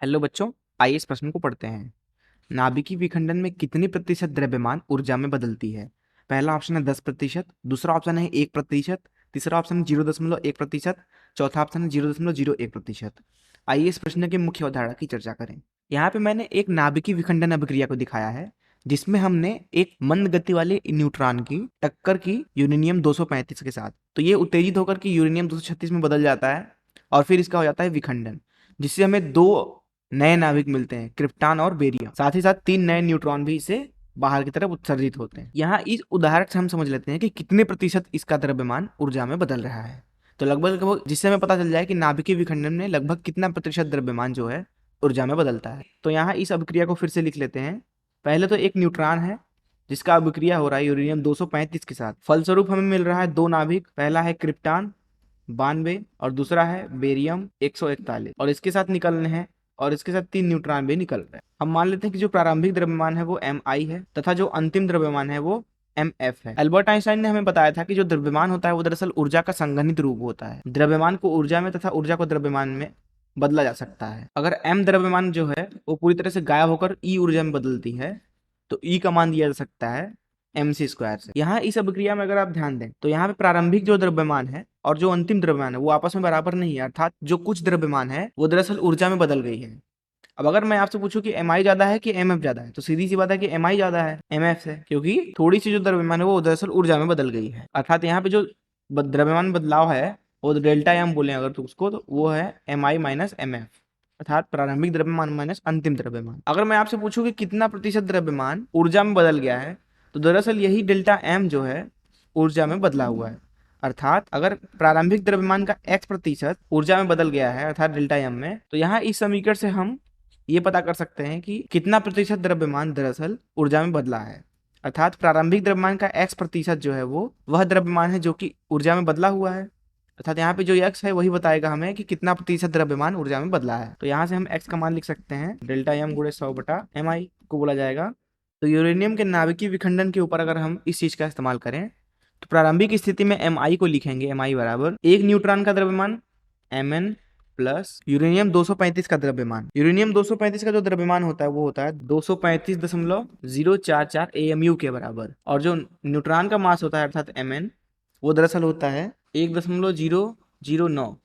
Hello बच्चों, आइए इस प्रश्न को पढ़ते हैं। नाभिकीय विखंडन में कितनी प्रतिशत द्रव्यमान ऊर्जा में बदलती है? पहला ऑप्शन है 10%, दूसरा ऑप्शन है 1%, तीसरा ऑप्शन है 0.1%, चौथा ऑप्शन है 0.01%। आइए इस प्रश्न के मुख्य अवधारणा की चर्चा करें। यहाँ पे मैंने एक नाभिकीय विखंडन अभिक्रिया को दिखाया है, जिसमें हमने एक मंद गति वाले न्यूट्रॉन की टक्कर की यूरेनियम 235 के साथ। तो ये उत्तेजित होकर के यूरेनियम 236 में बदल जाता है और फिर इसका हो जाता है विखंडन, जिससे हमें दो नए नाभिक मिलते हैं, क्रिप्टॉन और बेरियम। साथ ही साथ 3 नए न्यूट्रॉन भी इससे बाहर की तरफ उत्सर्जित होते हैं। यहाँ इस उदाहरण से हम समझ लेते हैं कि कितने प्रतिशत इसका द्रव्यमान ऊर्जा में बदल रहा है। तो लगभग लगभग जिससे हमें पता चल जाए कि नाभिकीय विखंडन में लगभग कितना प्रतिशत द्रव्यमान जो है ऊर्जा में बदलता है। तो यहाँ इस अभिक्रिया को फिर से लिख लेते हैं। पहले तो एक न्यूट्रॉन है जिसका अभिक्रिया हो रहा है यूरेनियम 235 के साथ। फलस्वरूप हमें मिल रहा है दो नाभिक, पहला है क्रिप्टॉन 92 और दूसरा है बेरियम 141, और इसके साथ निकलने हैं और इसके साथ 3 न्यूट्रॉन भी निकल रहे हैं। हम मान लेते हैं कि जो प्रारंभिक द्रव्यमान है वो mi है तथा जो अंतिम द्रव्यमान है वो mf है। एल्बर्ट आइंस्टाइन ने हमें बताया था कि जो द्रव्यमान होता है वो दरअसल ऊर्जा का संघनित रूप होता है। द्रव्यमान को ऊर्जा में तथा ऊर्जा को द्रव्यमान में बदला जा सकता है। अगर m द्रव्यमान जो है वो पूरी तरह से गायब होकर E ऊर्जा में बदलती है तो E का मान दिया जा सकता है mc² से। यहाँ इस अभिक्रिया में अगर आप ध्यान दें तो यहाँ पे प्रारंभिक जो द्रव्यमान है और जो अंतिम द्रव्यमान है वो आपस में बराबर नहीं है, अर्थात जो कुछ द्रव्यमान है वो दरअसल ऊर्जा में बदल गई है। अब अगर मैं आपसे पूछूं कि mi ज्यादा है कि mf ज्यादा है, तो सीधी सी बात है कि mi ज्यादा है mf से, क्योंकि थोड़ी सी जो द्रव्यमान है वो दरअसल ऊर्जा में बदल गई है। अर्थात यहाँ पे जो द्रव्यमान बदलाव है वो डेल्टा एम बोले अगर तो उसको, तो वो है mi माइनस mf, अर्थात प्रारंभिक द्रव्यमान माइनस अंतिम द्रव्यमान। अगर मैं आपसे पूछूं कि कितना प्रतिशत द्रव्यमान ऊर्जा में बदल गया है, तो दरअसल यही डेल्टा एम जो है ऊर्जा में बदला हुआ है। अर्थात अगर प्रारंभिक द्रव्यमान का x% ऊर्जा में बदल गया है अर्थात डेल्टा एम में, तो यहाँ इस समीकरण से हम ये पता कर सकते हैं कि कितना प्रतिशत द्रव्यमान दरअसल ऊर्जा में बदला है। अर्थात प्रारंभिक द्रव्यमान का x% जो है वो वह द्रव्यमान है जो कि ऊर्जा में बदला हुआ है। अर्थात यहाँ पे जो x है वही बताएगा हमें कि कितना प्रतिशत द्रव्यमान ऊर्जा में बदला है। तो यहाँ से हम x का मान लिख सकते हैं डेल्टा एम गुणे 100/mi को बोला जाएगा। तो यूरेनियम के नाभिकीय विखंडन के ऊपर अगर हम इस चीज का इस्तेमाल करें तो प्रारंभिक स्थिति में mi को लिखेंगे, mi बराबर एक न्यूट्रॉन का द्रव्यमान mn प्लस यूरेनियम 235 का द्रव्यमान। यूरेनियम 235 का जो द्रव्यमान होता है वो होता है 235.044 AMU के बराबर, और जो न्यूट्रॉन का मास होता है अर्थात mn वो दरअसल होता है 1.009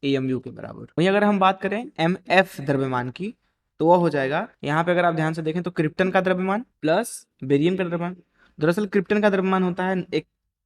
AMU के बराबर। वहीं अगर हम बात करें mf द्रव्यमान की तो वह हो जाएगा, यहाँ पे अगर आप ध्यान से देखें तो क्रिप्टन का द्रव्यमान प्लस बेरियम का द्रव्यमान। दरअसल क्रिप्टन का द्रव्यमान होता है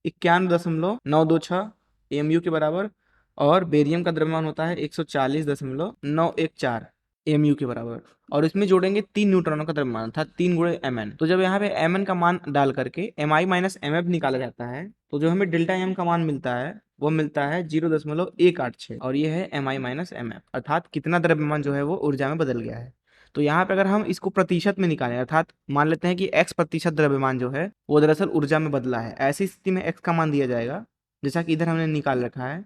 91.926 AMU के बराबर और बेरियम का द्रव्यमान होता है 140.914 AMU के बराबर, और इसमें जोड़ेंगे 3 न्यूट्रॉनों का द्रव्यमान था 3 गुणे mn। तो जब यहाँ पे mn का मान डाल करके mi माइनस mf निकाला जाता है तो जो हमें डेल्टा m का मान मिलता है वो मिलता है 0.186, और ये है mi माइनस mf, अर्थात कितना द्रव्यमान जो है वो ऊर्जा में बदल गया है। तो यहाँ पे अगर हम इसको प्रतिशत में निकालें, अर्थात मान लेते हैं कि x% द्रव्यमान जो है वो दरअसल ऊर्जा में बदला है, ऐसी स्थिति में x का मान दिया जाएगा जैसा कि इधर हमने निकाल रखा है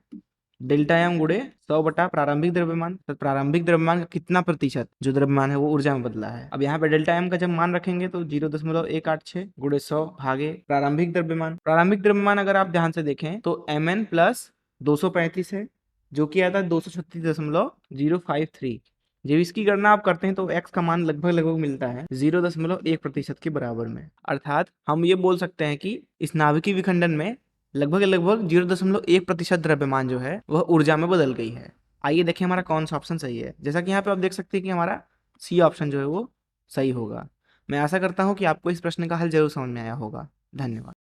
डेल्टा एम गुणे 100 प्रारंभिक द्रव्यमान। तो प्रारंभिक द्रव्यमान का कितना प्रतिशत जो द्रव्यमान है वो ऊर्जा में बदला है। अब यहाँ पे डेल्टा एम का जब मान रखेंगे तो 0.186 गुणे 100 भागे प्रारंभिक द्रव्यमान। प्रारंभिक द्रव्यमान अगर आप ध्यान से देखें तो mn प्लस 235 है जो कि आता है 236.053। जब इसकी गणना आप करते हैं तो x का मान लगभग लगभग मिलता है 0.1% के बराबर में। अर्थात हम ये बोल सकते हैं कि इस नाभिकीय विखंडन में लगभग लगभग 0.1% द्रव्यमान जो है वह ऊर्जा में बदल गई है। आइए देखें हमारा कौन सा ऑप्शन सही है। जैसा कि यहाँ पे आप देख सकते हैं कि हमारा सी ऑप्शन जो है वो सही होगा। मैं आशा करता हूँ कि आपको इस प्रश्न का हल जरूर समझ में आया होगा। धन्यवाद।